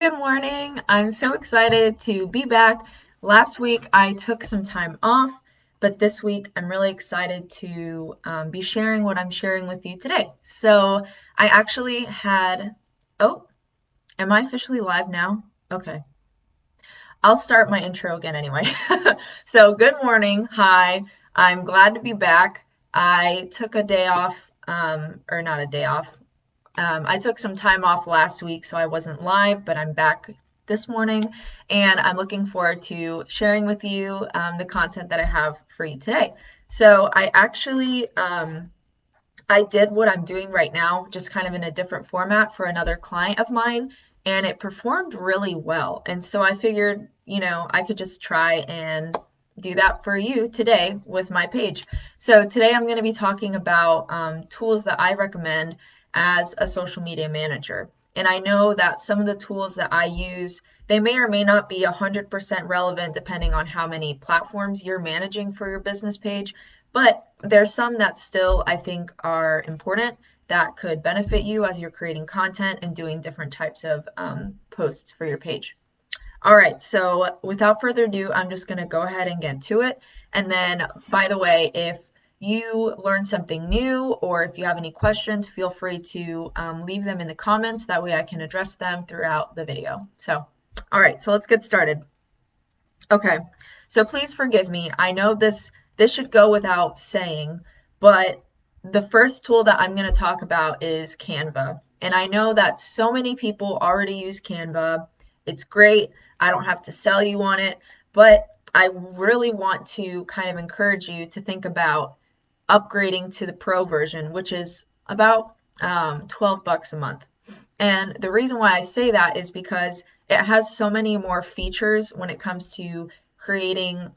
Good morning. I'm so excited to be back. Last week I took some time off, but this week I'm really excited to be sharing what I'm sharing with you today. So I actually had, oh, am I officially live now? Okay. I'll start my intro again anyway. So good morning. Hi. I'm glad to be back. I took a day off, or not a day off. I took some time off last week, so I wasn't live, but I'm back this morning, and I'm looking forward to sharing with you the content that I have for you today. So I did what I'm doing right now, just kind of in a different format for another client of mine, and it performed really well. And so I figured, I could just try and do that for you today with my page. So today I'm going to be talking about tools that I recommend as a social media manager. And I know that some of the tools that I use, they may or may not be 100% relevant depending on how many platforms you're managing for your business page. But there's some that still I think are important that could benefit you as you're creating content and doing different types of posts for your page. All right, so without further ado, I'm just going to go ahead and get to it. And then, by the way, if you learn something new or if you have any questions, feel free to leave them in the comments. That way I can address them throughout the video. So, all right, so let's get started. Okay, so please forgive me. I know this should go without saying, but the first tool that I'm going to talk about is Canva. And I know that so many people already use Canva. It's great. I don't have to sell you on it, but I really want to kind of encourage you to think about upgrading to the pro version, which is about 12 bucks a month. And the reason why I say that is because it has so many more features when it comes to creating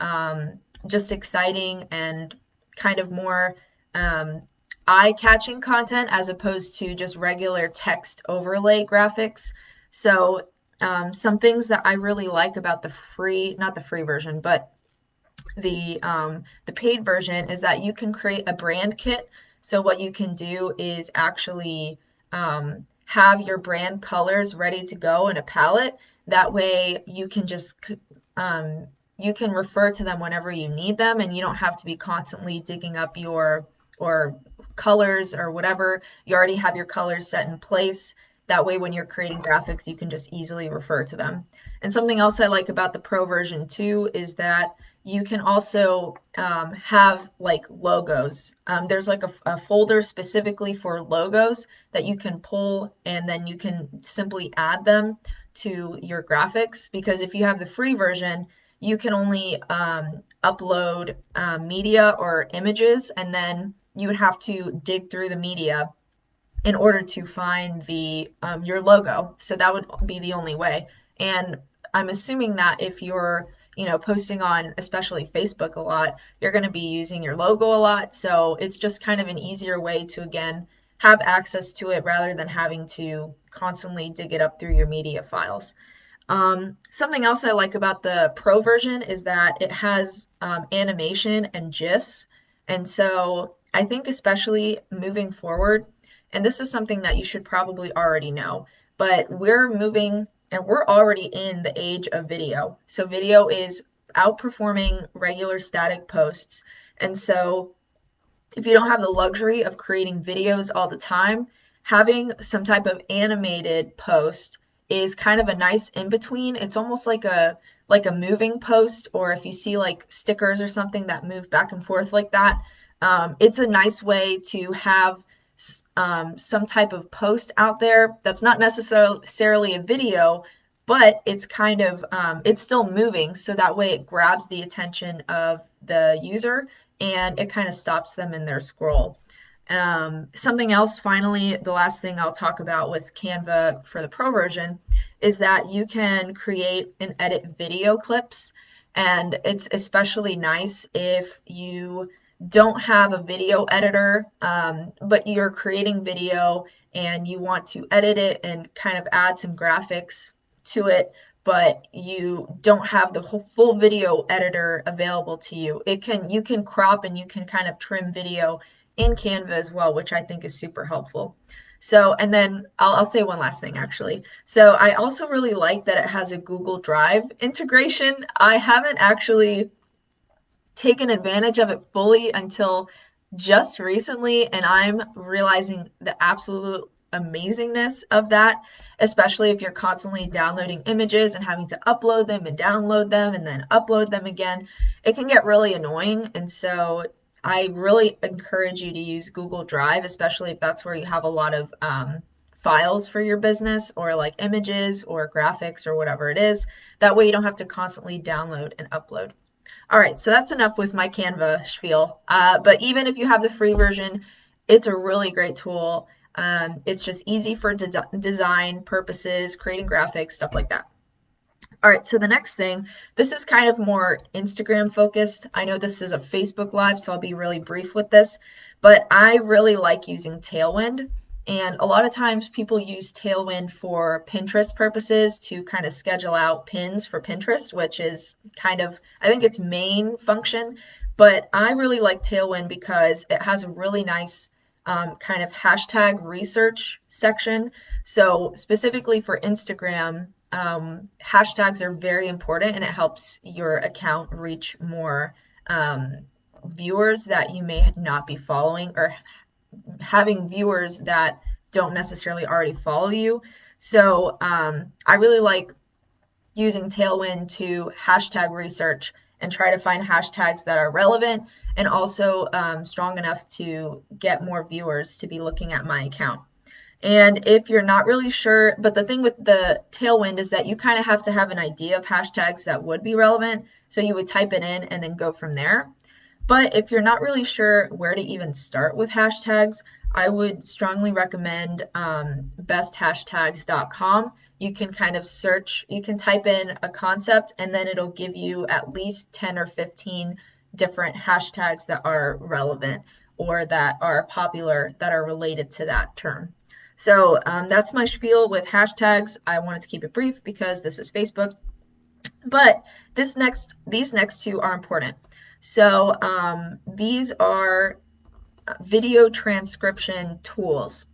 just exciting and kind of more um, eye-catching content as opposed to just regular text overlay graphics. So some things that I really like about the free, not the free version, but the paid version is that you can create a brand kit. So what you can do is actually have your brand colors ready to go in a palette. That way you can just you can refer to them whenever you need them, and you don't have to be constantly digging up your or colors or whatever. You already have your colors set in place. That way, when you're creating graphics, you can just easily refer to them. And something else I like about the pro version too is that you can also have like logos. There's like a folder specifically for logos that you can pull and then you can simply add them to your graphics, because if you have the free version, you can only upload media or images, and then you would have to dig through the media in order to find the your logo. So that would be the only way. And I'm assuming that if you're, posting on especially Facebook a lot, you're going to be using your logo a lot. So it's just kind of an easier way to again have access to it rather than having to constantly dig it up through your media files. Something else I like about the Pro version is that it has animation and GIFs. And so I think especially moving forward, and this is something that you should probably already know, but we're moving and we're already in the age of video. So video is outperforming regular static posts. And so if you don't have the luxury of creating videos all the time, having some type of animated post is kind of a nice in between. It's almost like a moving post, or if you see like stickers or something that move back and forth like that. It's a nice way to have some type of post out there that's not necessarily a video, but it's kind of it's still moving, so that way it grabs the attention of the user and it kind of stops them in their scroll. Something else, finally, the last thing I'll talk about with Canva for the pro version is that you can create and edit video clips. And it's especially nice if you don't have a video editor, but you're creating video and you want to edit it and kind of add some graphics to it, but you don't have the whole full video editor available to you. You can crop and you can kind of trim video in Canva as well, which I think is super helpful. So, and then I'll say one last thing actually. So I also really like that it has a Google Drive integration. I haven't actually taken advantage of it fully until just recently, and I'm realizing the absolute amazingness of that, especially if you're constantly downloading images and having to upload them and download them and then upload them again. It can get really annoying, and so I really encourage you to use Google Drive, especially if that's where you have a lot of files for your business or like images or graphics or whatever it is. That way you don't have to constantly download and upload. All right, so that's enough with my Canva spiel. But even if you have the free version, it's a really great tool. It's just easy for design purposes, creating graphics, stuff like that. All right, so the next thing, this is kind of more Instagram focused. I know this is a Facebook Live, so I'll be really brief with this, but I really like using Tailwind. And a lot of times people use Tailwind for Pinterest purposes to kind of schedule out pins for Pinterest, which is kind of, I think its main function. But I really like Tailwind because it has a really nice kind of hashtag research section. So specifically for Instagram, hashtags are very important and it helps your account reach more um, viewers that you may not be following or having viewers that don't necessarily already follow you. So I really like using Tailwind to hashtag research and try to find hashtags that are relevant and also strong enough to get more viewers to be looking at my account. And if you're not really sure, but the thing with the Tailwind is that you kind of have to have an idea of hashtags that would be relevant. So you would type it in and then go from there. But if you're not really sure where to even start with hashtags, I would strongly recommend besthashtags.com. You can kind of search, you can type in a concept and then it'll give you at least 10 or 15 different hashtags that are relevant or that are popular that are related to that term. So that's my spiel with hashtags. I wanted to keep it brief because this is Facebook, but these next two are important. So these are video transcription tools.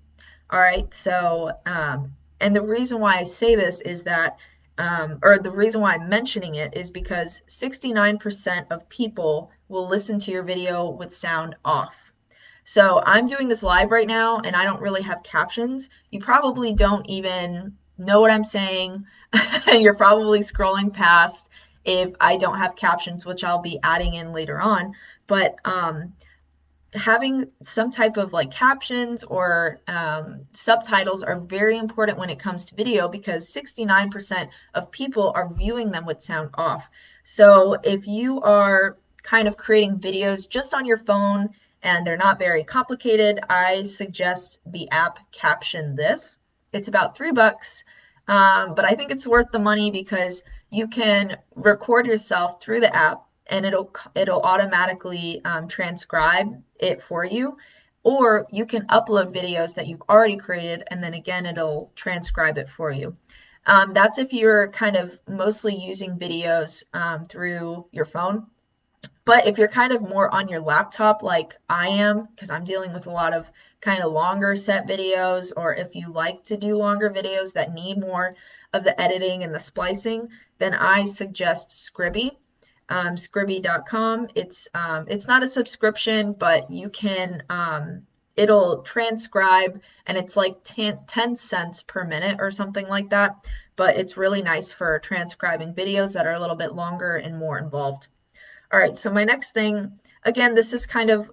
All right. So and the reason why I say this is that, or the reason why I'm mentioning it is because 69% of people will listen to your video with sound off. So I'm doing this live right now and I don't really have captions. You probably don't even know what I'm saying. You're probably scrolling past if I don't have captions, which I'll be adding in later on. But having some type of like captions or subtitles are very important when it comes to video because 69% of people are viewing them with sound off. So if you are kind of creating videos just on your phone and they're not very complicated, I suggest the app Caption This. It's about $3, but I think it's worth the money because you can record yourself through the app and it'll automatically transcribe it for you, or you can upload videos that you've already created and then again it'll transcribe it for you. That's if you're kind of mostly using videos through your phone. But if you're kind of more on your laptop like I am, because I'm dealing with a lot of kind of longer set videos, or if you like to do longer videos that need more of the editing and the splicing, then I suggest Scribie. Scribie.com. It's not a subscription, but you can it'll transcribe and it's like 10 cents per minute or something like that. But it's really nice for transcribing videos that are a little bit longer and more involved. All right, so my next thing, again, this is kind of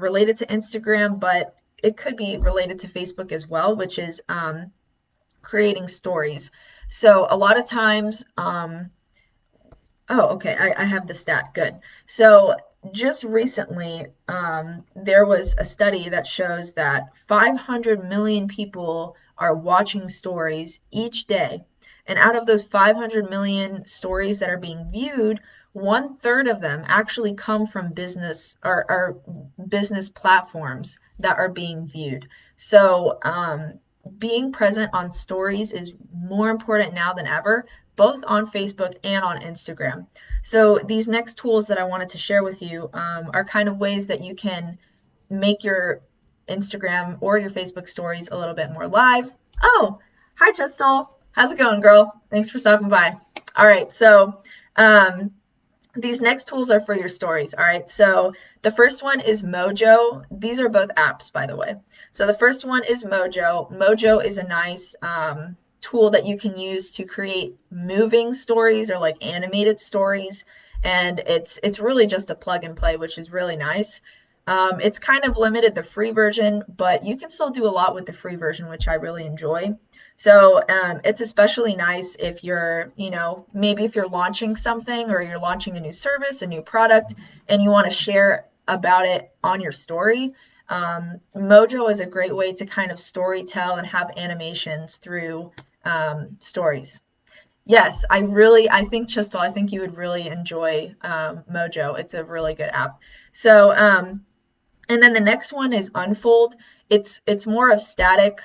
related to Instagram, but it could be related to Facebook as well, which is creating stories. So a lot of times, oh, okay, I have the stat, good. So just recently, there was a study that shows that 500 million people are watching stories each day. And out of those 500 million stories that are being viewed, 1/3 of them actually come from business or business platforms that are being viewed. So being present on stories is more important now than ever, both on Facebook and on Instagram. So these next tools that I wanted to share with you are kind of ways that you can make your Instagram or your Facebook stories a little bit more live. Oh, hi, Crystal. How's it going, girl? Thanks for stopping by. All right, so um, these next tools are for your stories. All right, so the first one is Mojo. These are both apps, by the way. So the first one is Mojo. Mojo is a nice tool that you can use to create moving stories or like animated stories, and it's really just a plug and play, which is really nice. It's kind of limited, the free version, but you can still do a lot with the free version, which I really enjoy. So it's especially nice if you're, maybe if you're launching something or you're launching a new service, a new product, and you want to share about it on your story. Mojo is a great way to kind of story tell and have animations through stories. Yes, I think Chistel, I think you would really enjoy Mojo. It's a really good app. So, and then the next one is Unfold. It's more of static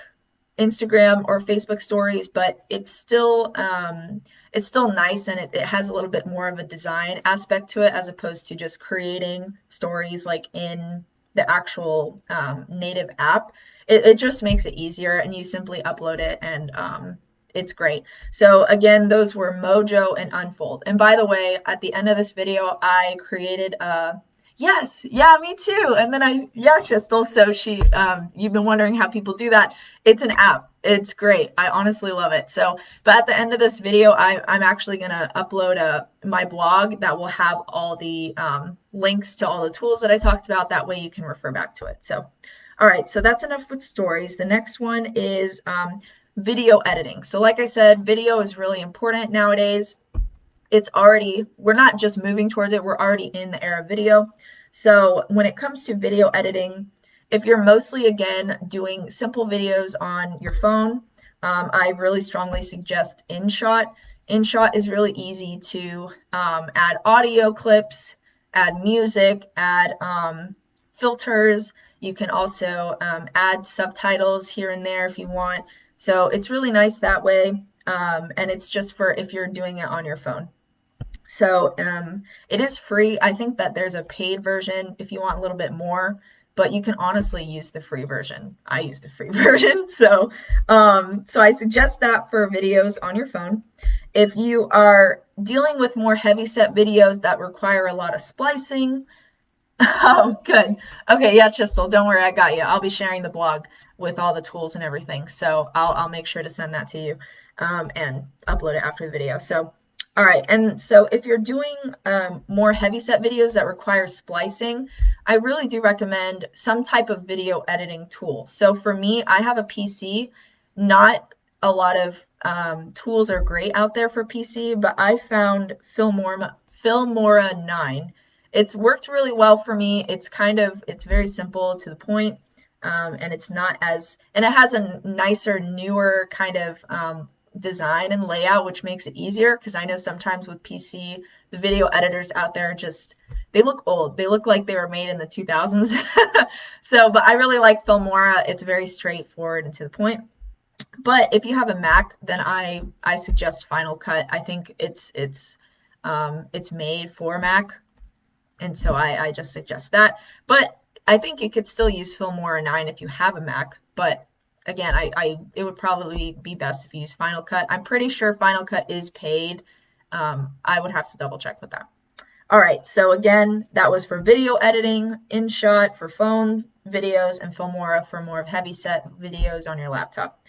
Instagram or Facebook stories, but it's still nice, and it has a little bit more of a design aspect to it as opposed to just creating stories like in the actual native app. It just makes it easier, and you simply upload it, and it's great. So again, those were Mojo and Unfold. And by the way, at the end of this video, I created a Yes, yeah, me too. And then yeah, Crystal. So you've been wondering how people do that. It's an app. It's great. I honestly love it. So, but at the end of this video, I'm actually gonna upload my blog that will have all the links to all the tools that I talked about. That way you can refer back to it. So, all right. So that's enough with stories. The next one is video editing. So, like I said, video is really important nowadays. We're not just moving towards it, we're already in the era of video. So when it comes to video editing, if you're mostly, again, doing simple videos on your phone, I really strongly suggest InShot. InShot is really easy to add audio clips, add music, add filters. You can also add subtitles here and there if you want. So it's really nice that way. And it's just for if you're doing it on your phone. So it is free. I think that there's a paid version if you want a little bit more, but you can honestly use the free version. I use the free version. So I suggest that for videos on your phone. If you are dealing with more heavy set videos that require a lot of splicing, oh, good. Okay, yeah, Chisel, don't worry, I got you. I'll be sharing the blog with all the tools and everything. So I'll make sure to send that to you and upload it after the video. So, all right. And so if you're doing more heavy set videos that require splicing, I really do recommend some type of video editing tool. So for me, I have a PC. Not a lot of tools are great out there for PC, but I found Filmora 9. It's worked really well for me. It's very simple to the point, and and it has a nicer, newer kind of design and layout, which makes it easier because I know sometimes with PC, the video editors out there they look old. They look like they were made in the 2000s. So, but I really like Filmora. It's very straightforward and to the point. But if you have a Mac, then I suggest Final Cut. I think it's made for Mac, and so I just suggest that. But I think you could still use Filmora 9 if you have a Mac. But again, it would probably be best if you use Final Cut. I'm pretty sure Final Cut is paid. I would have to double check with that. All right, so again, that was for video editing, InShot for phone videos, and Filmora for more of heavy set videos on your laptop.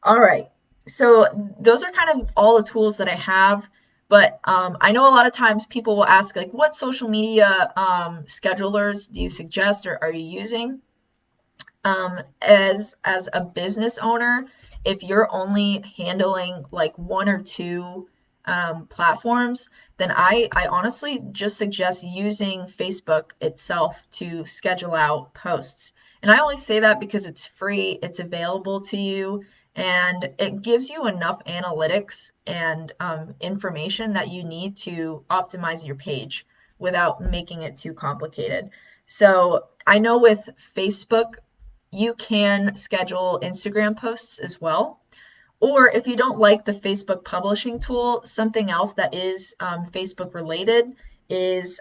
All right, so those are kind of all the tools that I have. But I know a lot of times people will ask, like, what social media schedulers do you suggest or are you using? As a business owner, if you're only handling like one or two platforms, then I honestly just suggest using Facebook itself to schedule out posts. And I only say that because it's free, it's available to you, and it gives you enough analytics and information that you need to optimize your page without making it too complicated. So I know with Facebook, you can schedule Instagram posts as well. Or if you don't like the Facebook publishing tool, something else that is Facebook related is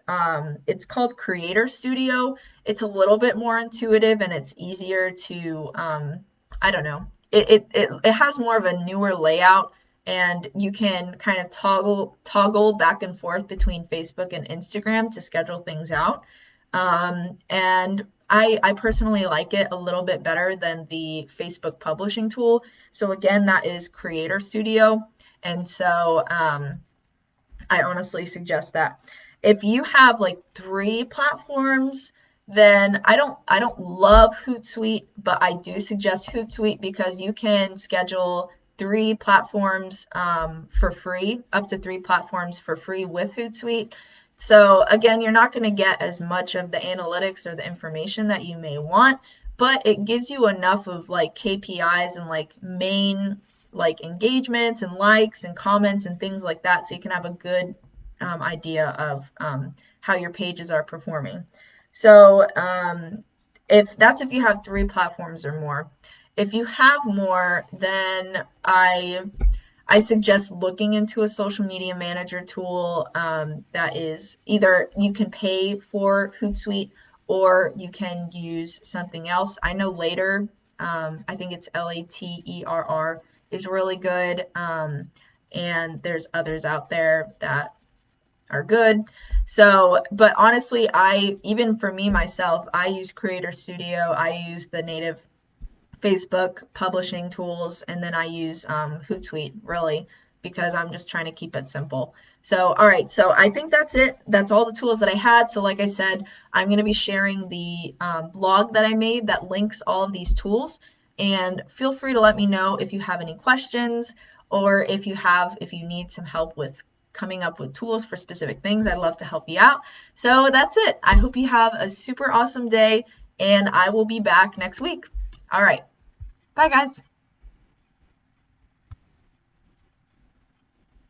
it's called Creator Studio. It's a little bit more intuitive and it's easier to I don't know. It has more of a newer layout and you can kind of toggle back and forth between Facebook and Instagram to schedule things out. And I personally like it a little bit better than the Facebook publishing tool. So again, that is Creator Studio. And so I honestly suggest that. If you have like three platforms, then I don't love Hootsuite, but I do suggest Hootsuite because you can schedule three platforms for free, up to three platforms for free with Hootsuite. So again, you're not going to get as much of the analytics or the information that you may want, but it gives you enough of like KPIs and like main like engagements and likes and comments and things like that so you can have a good idea of how your pages are performing. So if you have three platforms or more. If you have more, then I suggest looking into a social media manager tool that is either you can pay for Hootsuite or you can use something else. I know Later, I think it's Laterr, is really good. And there's others out there that are good. So, but honestly, even for me myself, I use Creator Studio, I use the native Facebook publishing tools, and then I use Hootsuite really because I'm just trying to keep it simple. So, all right, so I think that's it. That's all the tools that I had. So, like I said, I'm going to be sharing the blog that I made that links all of these tools. And feel free to let me know if you have any questions or if you need some help with coming up with tools for specific things. I'd love to help you out. So that's it. I hope you have a super awesome day, and I will be back next week. All right. Bye, guys.